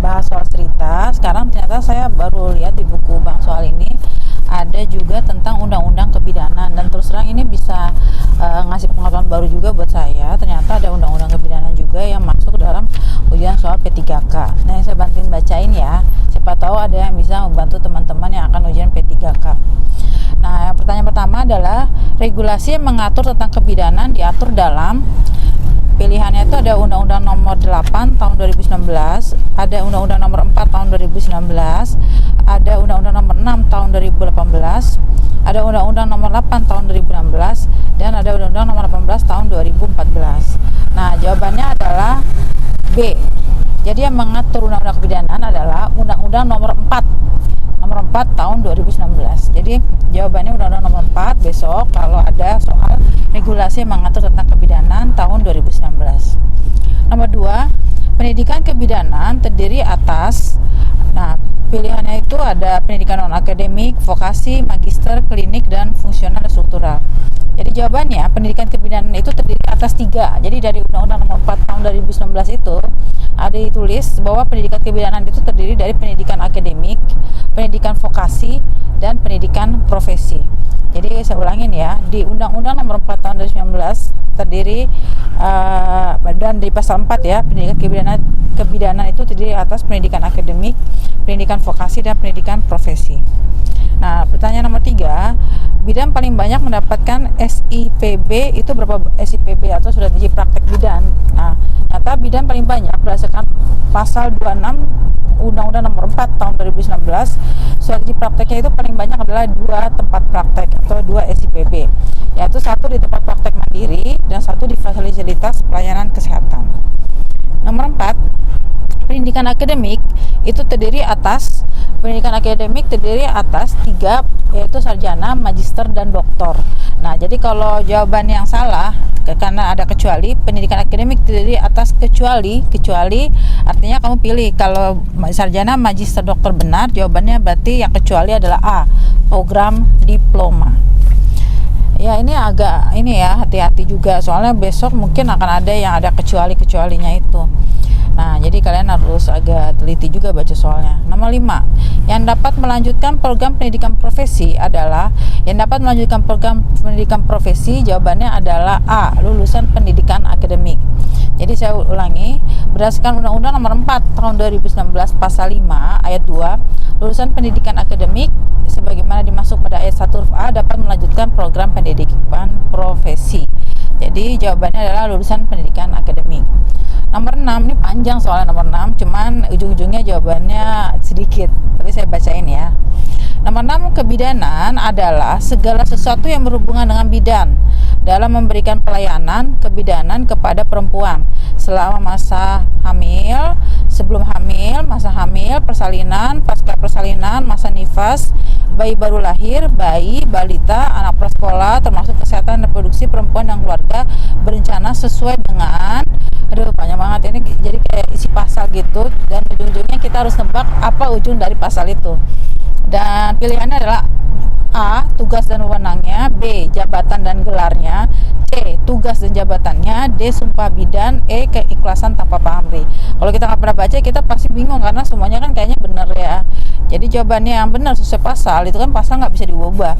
bahas soal cerita, sekarang ternyata saya baru lihat di buku Bang Soal ini ada juga tentang undang-undang kebidanan, dan terus terang ini bisa ngasih pengetahuan baru juga buat saya. Ternyata ada undang-undang kebidanan juga yang masuk dalam ujian soal P3K. Nah, saya bantuin bacain ya, siapa tahu ada yang bisa membantu teman-teman yang akan ujian P3K. Nah, pertanyaan pertama adalah regulasi yang mengatur tentang kebidanan diatur dalam, pilihannya itu ada Undang-Undang Nomor 8 Tahun 2019, ada Undang-Undang Nomor 4 Tahun 2019, ada Undang-Undang Nomor 6 Tahun 2018, ada Undang-Undang Nomor 8 Tahun 2016, dan ada Undang-Undang Nomor 18 Tahun 2014. Nah, jawabannya adalah B. Jadi yang mengatur Undang-Undang kebidanan adalah Undang-Undang Nomor 4 tahun 2019. Jadi jawabannya Undang-Undang Nomor 4 besok kalau ada soal regulasi yang mengatur tentang kebidanan tahun 2019. Nomor 2, pendidikan kebidanan terdiri atas, nah pilihannya itu ada pendidikan non akademik, vokasi, magister, klinik, dan fungsional dan struktural. Jadi jawabannya pendidikan kebidanan itu terdiri atas 3. Jadi dari Undang-Undang Nomor 4 tahun 2019 itu ada ditulis bahwa pendidikan kebidanan itu terdiri dari pendidikan akademik, pendidikan vokasi, dan pendidikan profesi. Jadi saya ulangin ya, di Undang-Undang Nomor 4 tahun 2019 terdiri dan di pasal 4 ya, pendidikan kebidanan itu terdiri atas pendidikan akademik, pendidikan vokasi, dan pendidikan profesi. Nah, pertanyaan nomor 3, bidan paling banyak mendapatkan SIPB itu berapa? SIPB atau surat izin praktek bidan. Nah, ternyata bidan paling banyak berdasarkan pasal 26 Undang-Undang Nomor 4 tahun 2019, surat izin prakteknya itu paling banyak adalah 2 tempat praktek atau 2 SIPB, yaitu 1 di tempat praktek mandiri dan 1 di fasilitas pelayanan kesehatan. Nomor 4, pendidikan akademik itu terdiri atas 3, yaitu sarjana, magister, dan doktor. Nah, jadi kalau jawaban yang salah karena ada kecuali, pendidikan akademik terdiri atas kecuali artinya kamu pilih kalau sarjana, magister, doktor benar, jawabannya berarti yang kecuali adalah A, program diploma. Ya, ini agak hati-hati juga, soalnya besok mungkin akan ada yang ada kecualinya itu. Nah, jadi kalian harus agak teliti juga baca soalnya. Nomor 5, yang dapat melanjutkan program pendidikan profesi adalah, jawabannya adalah A, lulusan pendidikan akademik. Jadi saya ulangi, berdasarkan Undang-Undang Nomor 4 Tahun 2019 Pasal 5 Ayat 2, lulusan pendidikan akademik sebagaimana dimaksud pada ayat 1 huruf A dapat melanjutkan program pendidikan profesi. Jadi jawabannya adalah lulusan pendidikan akademik. Nomor 6, ini panjang soalnya nomor 6, cuman ujung-ujungnya jawabannya sedikit, tapi saya bacain ya. Nomor 6, kebidanan adalah segala sesuatu yang berhubungan dengan bidan dalam memberikan pelayanan kebidanan kepada perempuan selama masa hamil, sebelum hamil, masa hamil, persalinan, pasca persalinan, masa nifas, bayi baru lahir, bayi, balita, anak prasekolah, termasuk kesehatan reproduksi perempuan dan keluarga berencana sesuai dengan, panjang banget ini, jadi kayak isi pasal gitu, dan ujung-ujungnya kita harus nebak apa ujung dari pasal itu. Dan pilihannya adalah A, tugas dan wewenangnya, B, jabatan dan gelarnya, C, tugas dan jabatannya, D, sumpah bidan, E, keikhlasan tanpa pamrih. Kalau kita nggak pernah baca, kita pasti bingung karena semuanya kan kayaknya benar ya. Jadi jawabannya yang benar sesuai pasal itu kan pasal nggak bisa diubah.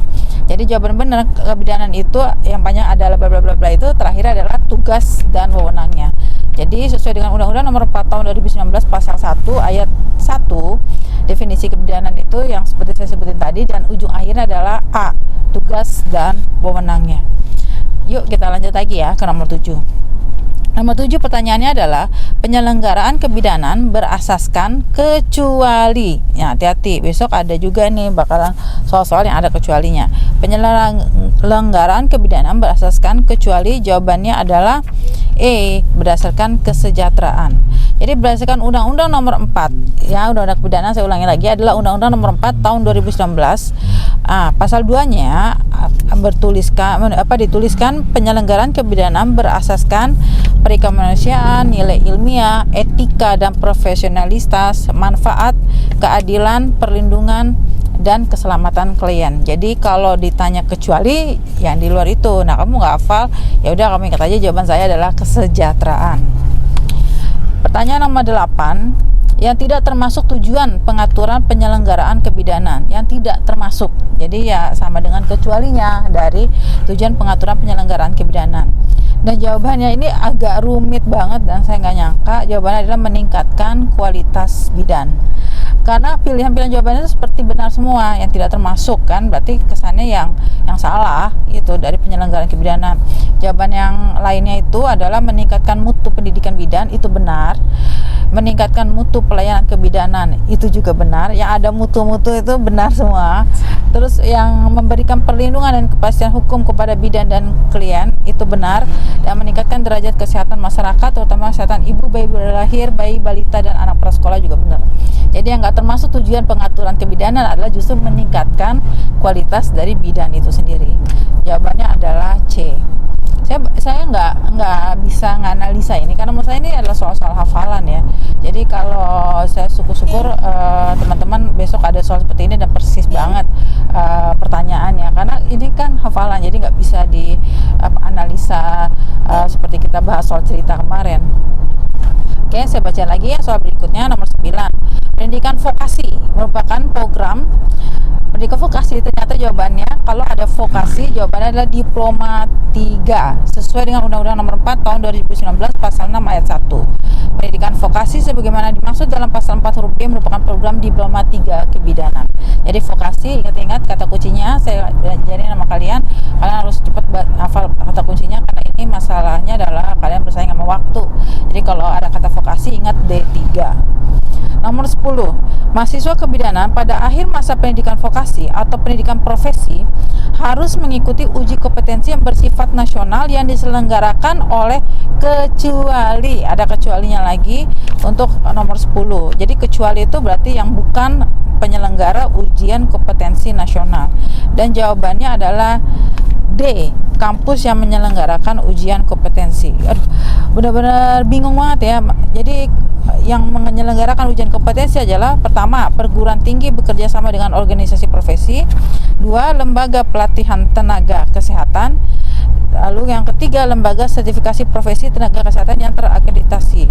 Jadi jawaban benar kebidanan itu yang banyak adalah bla bla bla bla, itu terakhir adalah tugas dan wewenangnya. Jadi sesuai dengan Undang-Undang Nomor 4 Tahun 2019 Pasal 1 Ayat 1, definisi kebidanan itu yang seperti saya sebutin tadi, dan ujung akhirnya adalah A, tugas dan wewenangnya. Yuk kita lanjut lagi ya ke nomor 7. Nomor 7 pertanyaannya adalah penyelenggaraan kebidanan berasaskan kecuali. Ya, hati-hati, besok ada juga nih bakalan soal-soal yang ada kecualinya. Penyelenggaraan kebidanan berasaskan kecuali, jawabannya adalah E, berdasarkan kesejahteraan. Jadi berdasarkan Undang-Undang Nomor 4 ya, Undang-Undang Kebidanan, saya ulangi lagi, adalah Undang-Undang Nomor 4 Tahun 2019. Pasal 2-nya dituliskan penyelenggaraan kebidanan berasaskan perikemanusiaan, nilai ilmiah, etika dan profesionalitas, manfaat, keadilan, perlindungan, dan keselamatan klien. Jadi kalau ditanya kecuali yang di luar itu, nah kamu nggak hafal, ya udah kamu ingat aja jawaban saya adalah kesejahteraan. Pertanyaan nomor 8, yang tidak termasuk tujuan pengaturan penyelenggaraan kebidanan, yang tidak termasuk. Jadi ya sama dengan kecualinya dari tujuan pengaturan penyelenggaraan kebidanan. Dan jawabannya ini agak rumit banget dan saya nggak nyangka. Jawabannya adalah meningkatkan kualitas bidan. Karena pilihan-pilihan jawabannya seperti benar semua, yang tidak termasuk kan berarti kesannya yang salah itu dari penyelenggaraan kebidanan. Jawaban yang lainnya itu adalah meningkatkan mutu pendidikan bidan, itu benar. Meningkatkan mutu pelayanan kebidanan, itu juga benar. Yang ada mutu-mutu itu benar semua. Terus yang memberikan perlindungan dan kepastian hukum kepada bidan dan klien, itu benar. Dan meningkatkan derajat kesehatan masyarakat, terutama kesehatan ibu, bayi baru lahir, bayi balita dan anak prasekolah juga benar. Jadi yang nggak termasuk tujuan pengaturan kebidanan adalah justru meningkatkan kualitas dari bidan itu sendiri. Jawabannya adalah C. Saya nggak bisa nganalisa ini karena menurut saya ini adalah soal-soal hafalan ya. Jadi kalau saya syukur-syukur teman-teman besok ada soal seperti ini dan persis banget pertanyaannya, karena ini kan hafalan jadi nggak bisa di analisa seperti kita bahas soal cerita kemarin. Oke, saya baca lagi ya soal berikutnya, nomor 9. Pendidikan vokasi merupakan program pendidikan vokasi. Ternyata jawabannya kalau ada vokasi, jawabannya adalah diploma 3 sesuai dengan Undang-Undang Nomor 4 Tahun 2019 Pasal 6 Ayat 1. Pendidikan vokasi sebagaimana dimaksud dalam Pasal 4 huruf B merupakan program diploma 3 kebidanan. Jadi vokasi, ingat-ingat kata kuncinya, saya ajarin sama kalian harus cepat hafal kata kuncinya karena ini masalahnya adalah kalian bersaing sama waktu. Jadi kalau ada kata vokasi ingat D3. Nomor 10. Mahasiswa kebidanan pada akhir masa pendidikan vokasi atau pendidikan profesi harus mengikuti uji kompetensi yang bersifat nasional yang diselenggarakan oleh kecuali, ada kecualinya lagi untuk nomor 10. Jadi kecuali itu berarti yang bukan penyelenggara ujian kompetensi nasional. Dan jawabannya adalah D, kampus yang menyelenggarakan ujian kompetensi. Aduh, benar-benar bingung banget ya. Jadi yang menyelenggarakan ujian kompetensi adalah pertama, perguruan tinggi bekerja sama dengan organisasi profesi. 2, lembaga pelatihan tenaga kesehatan. Lalu yang ketiga, lembaga sertifikasi profesi tenaga kesehatan yang terakreditasi.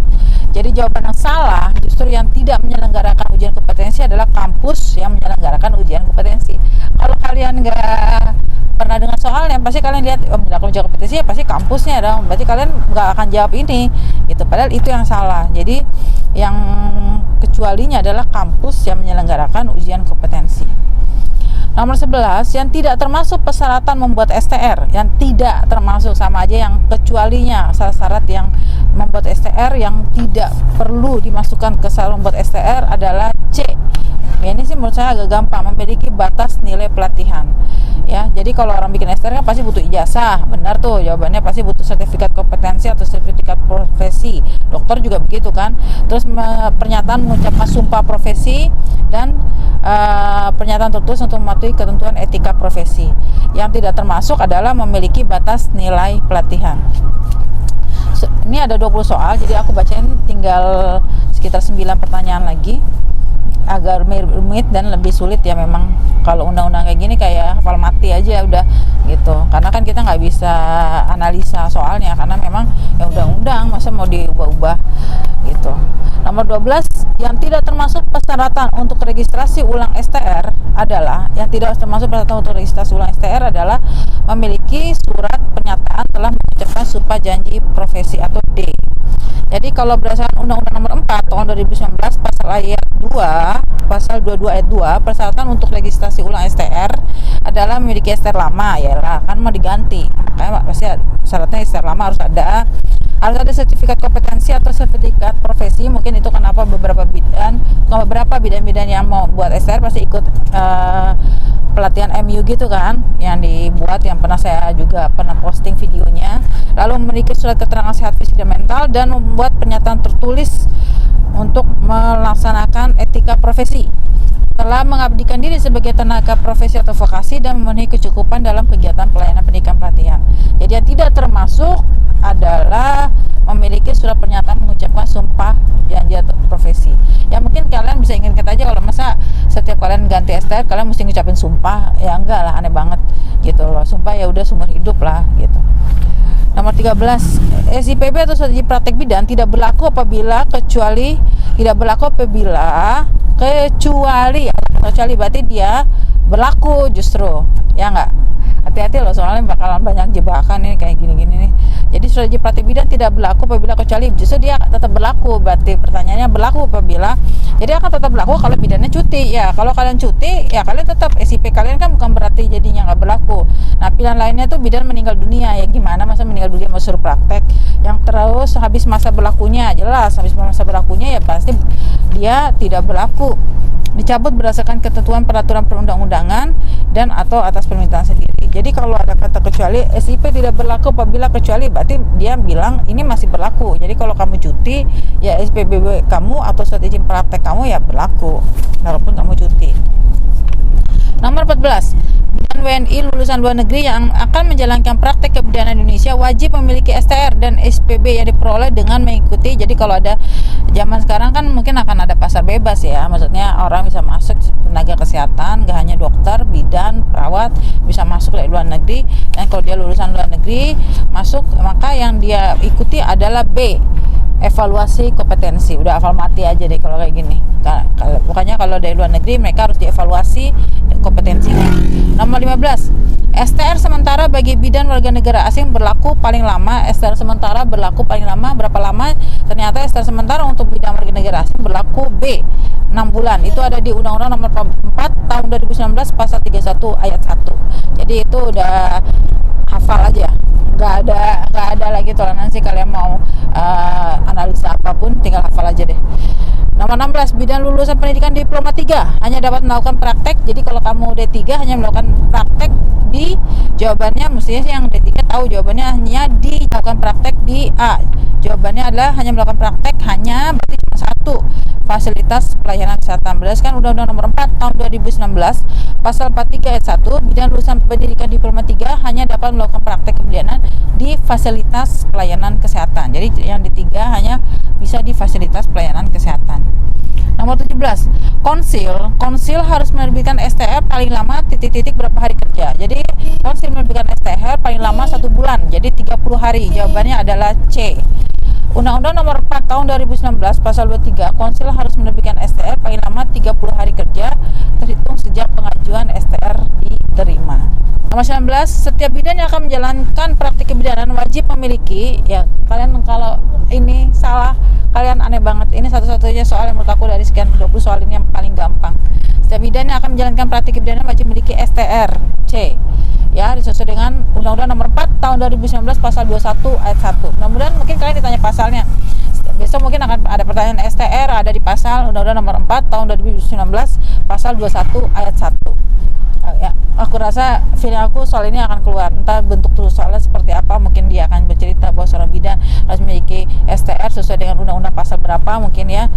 Jadi jawaban yang salah justru yang tidak menyelenggarakan ujian kompetensi adalah kampus yang menyelenggarakan ujian kompetensi. Kalau kalian nggak pernah dengar soalnya, pasti kalian lihat menyelenggarakan ujian kompetensi ya pasti kampusnya dong. Berarti kalian nggak akan jawab ini, gitu. Padahal itu yang salah. Jadi yang kecualinya adalah kampus yang menyelenggarakan ujian kompetensi. Nomor 11, yang tidak termasuk persyaratan membuat STR, yang tidak termasuk sama aja yang kecualinya. Syarat yang membuat STR yang tidak perlu dimasukkan ke syarat membuat STR adalah C. Ya, ini sih menurut saya agak gampang, memiliki batas nilai pelatihan. Ya, jadi kalau orang bikin STR kan pasti butuh ijazah, benar tuh jawabannya, pasti butuh sertifikat kompetensi atau sertifikat profesi. Dokter juga begitu kan. Terus pernyataan mengucapkan sumpah profesi dan pernyataan tertulis untuk mematuhi ketentuan etika profesi. Yang tidak termasuk adalah memiliki batas nilai pelatihan. Ini ada 20 soal, jadi aku bacain tinggal sekitar 9 pertanyaan lagi. Agak rumit dan lebih sulit ya memang. Kalau undang-undang kayak gini kayak hafal mati aja udah gitu, karena kan kita nggak bisa analisa soalnya karena memang ya undang-undang, masa mau diubah-ubah gitu. Nomor 12, yang tidak termasuk persyaratan untuk registrasi ulang STR adalah memiliki surat pernyataan telah mengucapkan sumpah janji profesi atau D. Jadi kalau berdasarkan Undang-Undang Nomor 4 Tahun 2019 Pasal 22 ayat 2, persyaratan untuk registrasi ulang STR adalah memiliki STR lama, ya lah kan mau diganti. Makanya pasti syaratnya STR lama harus ada sertifikat kompetensi atau sertifikat profesi. Mungkin itu kenapa beberapa bidan yang mau buat STR pasti ikut pelatihan MU gitu kan, yang dibuat, yang saya juga pernah posting videonya. Lalu memiliki surat keterangan sehat fisik dan mental dan membuat pernyataan tertulis untuk melaksanakan etika profesi, telah mengabdikan diri sebagai tenaga profesi atau vokasi dan memenuhi kecukupan dalam kegiatan pelayanan pendidikan pelatihan. Jadi yang tidak termasuk adalah memiliki surat pernyataan mengucapkan sumpah janji atau profesi. Ya mungkin kalian bisa ingat aja, kalau masa setiap kalian ganti STR kalian mesti ngucapin sumpah, ya enggak lah, aneh banget gitu loh. Sumpah ya udah seumur hidup lah gitu. Nomor 13, SIPB atau strategi praktek bidan tidak berlaku apabila kecuali berarti dia berlaku justru, ya enggak? Hati-hati loh, soalnya bakalan banyak jebakan nih kayak gini-gini nih. Jadi strategi praktek bidan tidak berlaku apabila kecuali, justru dia tetap berlaku. Berarti pertanyaannya berlaku apabila, jadi akan tetap berlaku kalau bidannya cuti. Ya kalau kalian cuti, ya kalian tetap SIP kalian kan bukan berarti jadinya nggak berlaku. Nah pilihan lainnya tuh bidan meninggal dunia, ya gimana masa meninggal dunia mau suruh praktek yang terus habis masa berlakunya. Jelas habis masa berlakunya ya pasti dia tidak berlaku, dicabut berdasarkan ketentuan peraturan perundang-undangan dan atau atas permintaan sendiri. Jadi kalau ada kata kecuali, SIP tidak berlaku apabila kecuali, berarti dia bilang ini masih berlaku. Jadi kalau kamu cuti, ya SPBB kamu atau strategi praktek kamu ya berlaku walaupun kamu cuti. Nomor 14, bidan WNI lulusan luar negeri yang akan menjalankan praktek kebidanan Indonesia wajib memiliki STR dan SPB yang diperoleh dengan mengikuti. Jadi kalau ada zaman sekarang kan mungkin akan ada pasar bebas ya, maksudnya orang bisa masuk tenaga kesehatan, gak hanya dokter, bidan, perawat bisa masuk dari luar negeri. Dan kalau dia lulusan luar negeri masuk, maka yang dia ikuti adalah B, evaluasi kompetensi. Udah hafal mati aja deh kalau kayak gini. Pokoknya kalau dari luar negeri mereka harus dievaluasi kompetensinya. Nomor 15, STR sementara bagi bidan warga negara asing berlaku paling lama. STR sementara berlaku paling lama berapa lama? Ternyata STR sementara untuk bidan warga negara asing berlaku B, 6 bulan. Itu ada di Undang-Undang Nomor 4 Tahun 2019 Pasal 31 Ayat 1. Jadi itu udah hafal aja. Nggak ada lagi toleransi, kalian mau analisa apapun tinggal hafal aja deh. Nomor 16, bidan lulusan pendidikan diploma 3 hanya dapat melakukan praktek. Jadi kalau kamu D3 hanya melakukan praktek di, jawabannya mestinya sih yang D3 tahu jawabannya hanya dilakukan praktek di A. Jawabannya adalah hanya melakukan praktek, hanya berarti cuma satu, fasilitas pelayanan kesehatan. Berdasarkan Undang-Undang Nomor 4 Tahun 2019 Pasal 43 Ayat 1, bidan lulusan pendidikan diploma 3 hanya dapat melakukan praktek kebidanan di fasilitas pelayanan kesehatan. Jadi yang D3 hanya bisa di fasilitas pelayanan kesehatan. Nomor 17, konsil harus menerbitkan STR paling lama titik-titik berapa hari kerja. Jadi konsil menerbitkan STR paling lama 1 bulan, jadi 30 hari. Jawabannya adalah C. Undang-Undang Nomor 4 Tahun 2019 Pasal 23, konsil harus menerbitkan STR paling lama 30 hari kerja terhitung sejak pengajuan STR diterima. Nomor 19, setiap bidan yang akan menjalankan praktik kebidanan wajib memiliki, ya kalian kalau ini salah, kalian aneh banget. Ini satu-satunya soal yang menurut aku dari sekian 20 soal ini yang paling gampang. Setiap bidan yang akan menjalankan praktik kebidanan wajib memiliki STR, C. Ya, sesuai dengan Undang-Undang Nomor 4 Tahun 2019 Pasal 21 Ayat 1. Mudah-mudahan mungkin kalian ditanya pasalnya. Besok mungkin akan ada pertanyaan STR, ada di pasal Undang-Undang Nomor 4 Tahun 2019 Pasal 21 Ayat 1. Ya, aku rasa feeling aku soal ini akan keluar. Entah bentuk tulis soalnya seperti apa, mungkin dia akan bercerita bahwa seorang bidan harus memiliki STR sesuai dengan undang-undang pasal berapa, mungkin ya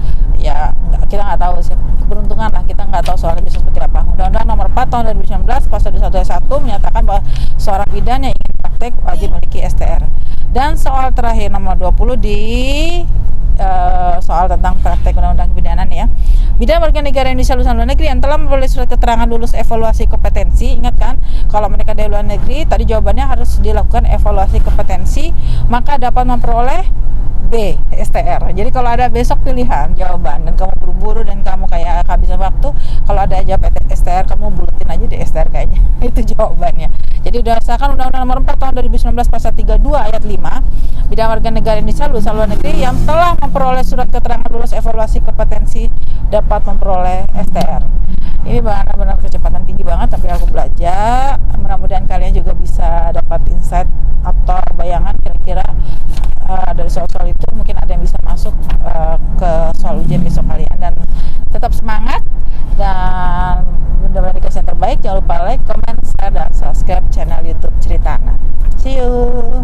kita nggak tahu sih, keberuntungan lah, kita nggak tahu soalnya bisa seperti apa. Undang-Undang Nomor 4 Tahun 2019 Pasal 21 Ayat 1 menyatakan bahwa seorang bidan yang ingin praktek wajib memiliki STR. Dan soal terakhir nomor 20 di soal tentang praktek undang-undang kebidanan ya. Bidan warga negara Indonesia lulusan luar negeri yang telah memperoleh surat keterangan lulus evaluasi kompetensi, ingat kan kalau mereka dari luar negeri tadi jawabannya harus dilakukan evaluasi kompetensi, maka dapat memperoleh B, STR. Jadi kalau ada besok pilihan jawaban dan kamu buru-buru dan kamu kayak kehabisan waktu, kalau ada jawab STR kamu buletin aja deh STR kayaknya. Itu jawabannya. Jadi berdasarkan Undang-Undang Nomor 4 Tahun 2019 Pasal 32 Ayat 5, bidan warga negara Indonesia lulusan luar negeri yang telah memperoleh surat keterangan lulus evaluasi kompetensi dapat memperoleh STR. Ini benar-benar kecepatan tinggi banget, tapi aku belajar. Mudah-mudahan kalian juga bisa dapat insight atau bayangan kira-kira dari soal-soal itu, mungkin ada yang bisa masuk ke soal ujian besok kalian. Dan tetap semangat dan mudah-mudahan dikasih yang terbaik. Jangan lupa like, comment, share, dan subscribe channel YouTube Ceritana. See you.